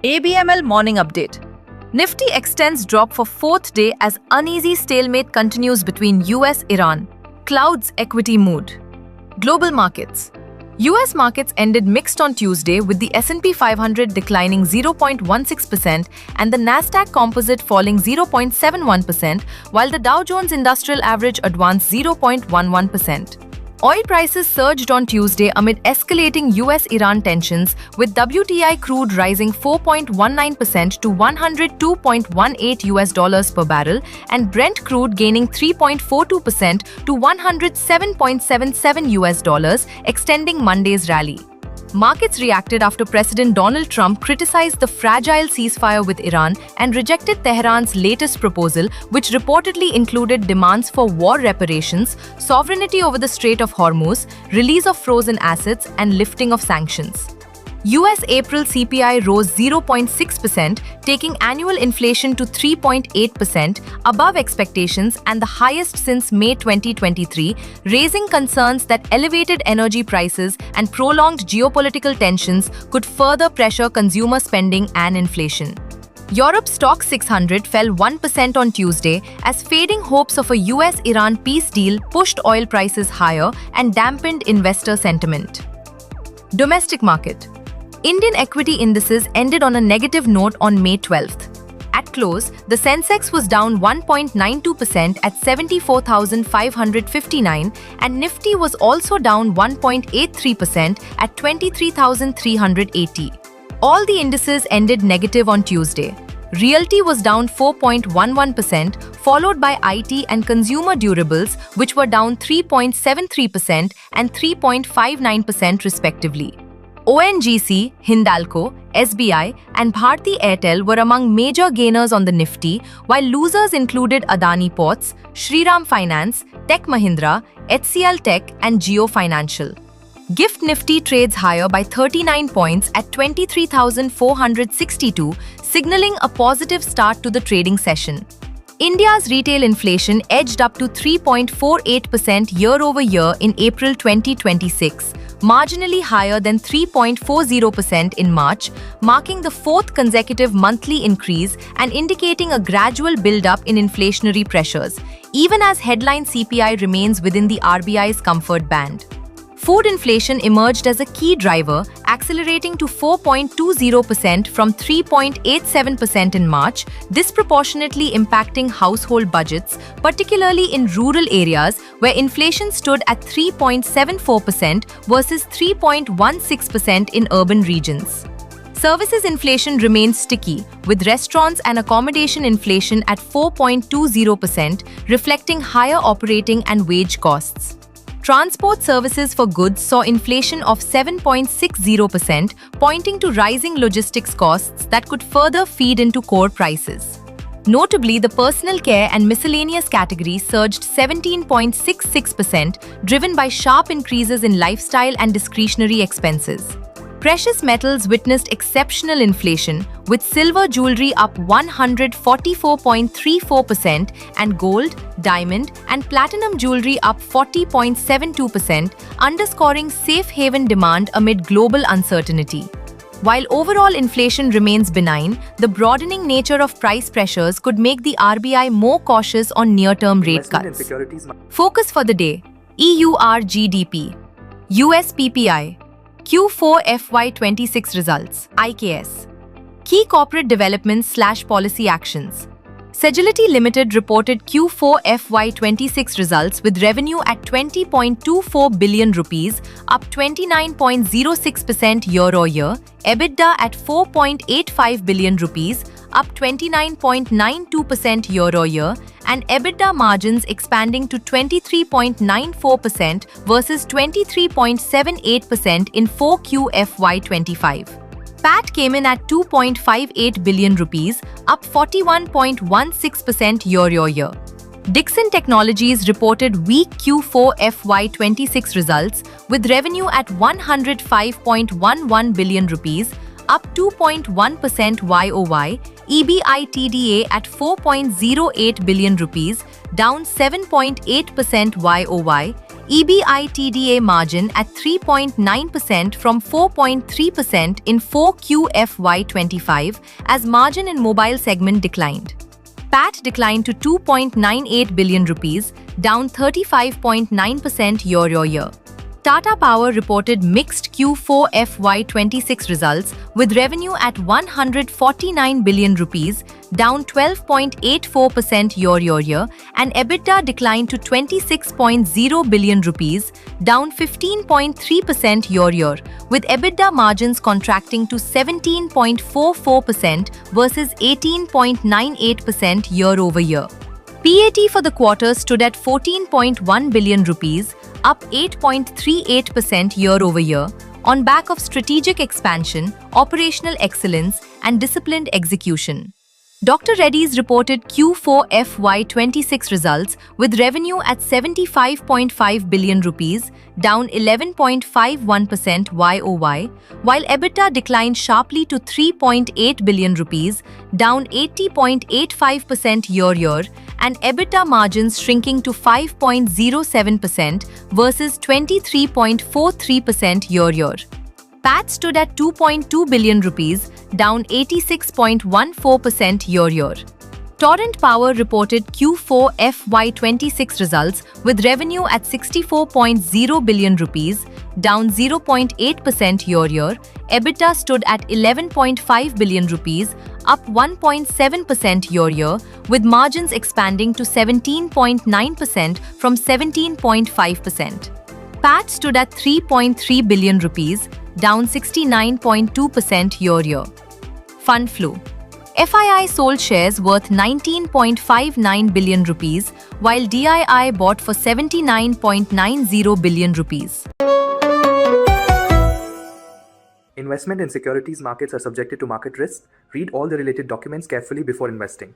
ABML morning update. Nifty extends drop for fourth day as uneasy stalemate continues between US-Iran. Clouds equity mood. Global markets. US markets ended mixed on Tuesday with the S&P 500 declining 0.16% and the Nasdaq composite falling 0.71%, while the Dow Jones Industrial Average advanced 0.11%. Oil prices surged on Tuesday amid escalating US-Iran tensions, with WTI crude rising 4.19% to $102.18 per barrel and Brent crude gaining 3.42% to $107.77, extending Monday's rally. Markets reacted after President Donald Trump criticized the fragile ceasefire with Iran and rejected Tehran's latest proposal, which reportedly included demands for war reparations, sovereignty over the Strait of Hormuz, release of frozen assets, and lifting of sanctions. US April CPI rose 0.6%, taking annual inflation to 3.8%, above expectations and the highest since May 2023, raising concerns that elevated energy prices and prolonged geopolitical tensions could further pressure consumer spending and inflation. Europe's Stoxx 600 fell 1% on Tuesday as fading hopes of a US-Iran peace deal pushed oil prices higher and dampened investor sentiment. Domestic market. Indian equity indices ended on a negative note on May 12th. At close, the Sensex was down 1.92% at 74,559 and Nifty was also down 1.83% at 23,380. All the indices ended negative on Tuesday. Realty was down 4.11%, followed by IT and consumer durables, which were down 3.73% and 3.59% respectively. ONGC, Hindalco, SBI, and Bharti Airtel were among major gainers on the Nifty, while losers included Adani Ports, Shriram Finance, Tech Mahindra, HCL Tech, and Jio Financial. GIFT Nifty trades higher by 39 points at 23,462, signaling a positive start to the trading session. India's retail inflation edged up to 3.48% year-over-year in April 2026, marginally higher than 3.40% in March, marking the fourth consecutive monthly increase and indicating a gradual build-up in inflationary pressures, even as headline CPI remains within the RBI's comfort band. Food inflation emerged as a key driver, accelerating to 4.20% from 3.87% in March, disproportionately impacting household budgets, particularly in rural areas where inflation stood at 3.74% versus 3.16% in urban regions. Services inflation remains sticky, with restaurants and accommodation inflation at 4.20%, reflecting higher operating and wage costs. Transport services for goods saw inflation of 7.60%, pointing to rising logistics costs that could further feed into core prices. Notably, the personal care and miscellaneous category surged 17.66%, driven by sharp increases in lifestyle and discretionary expenses. Precious metals witnessed exceptional inflation, with silver jewelry up 144.34% and gold, diamond, and platinum jewelry up 40.72%, underscoring safe haven demand amid global uncertainty. While overall inflation remains benign, the broadening nature of price pressures could make the RBI more cautious on near-term rate cuts. Focus for the day: EUR GDP, US PPI, Q4 FY26 results, IKS. Key corporate developments/policy actions. Sagility Limited reported Q4 FY26 results with revenue at 20.24 billion rupees, up 29.06% year-over-year, EBITDA at 4.85 billion rupees, up 29.92% year-over-year, and EBITDA margins expanding to 23.94% versus 23.78% in 4Q FY25. PAT came in at 2.58 billion rupees, up 41.16% year-over-year. Dixon Technologies reported weak Q4 FY26 results with revenue at 105.11 billion rupees, up 2.1% YOY, EBITDA at 4.08 billion rupees, down 7.8% YOY, EBITDA margin at 3.9% from 4.3% in 4Q FY25 as margin in mobile segment declined. PAT declined to 2.98 billion rupees, down 35.9% year-over-year. Tata Power reported mixed Q4 FY26 results with revenue at 149 billion rupees, down 12.84% year-over-year, and EBITDA declined to 26.0 billion rupees, down 15.3% year-over-year, with EBITDA margins contracting to 17.44% versus 18.98% year-over-year. PAT for the quarter stood at 14.1 billion rupees, up 8.38% year-over-year, on back of strategic expansion, operational excellence, and disciplined execution. Dr. Reddy's reported Q4 FY26 results with revenue at 75.5 billion rupees, down 11.51% YOY, while EBITDA declined sharply to 3.8 billion rupees, down 80.85% year-over-year, and EBITDA margins shrinking to 5.07% versus 23.43% year-over-year. PAT stood at 2.2 billion rupees, down 86.14% year-over-year. Torrent Power reported Q4 FY26 results with revenue at 64.0 billion rupees, down 0.8% year-over-year. EBITDA stood at 11.5 billion rupees, up 1.7% year-over-year, with margins expanding to 17.9% from 17.5%. PAT stood at 3.3 billion rupees, down 69.2% year-over-year. Fund flow. FII sold shares worth 19.59 billion rupees, while DII bought for 79.90 billion rupees. Investment in securities markets are subjected to market risks. Read all the related documents carefully before investing.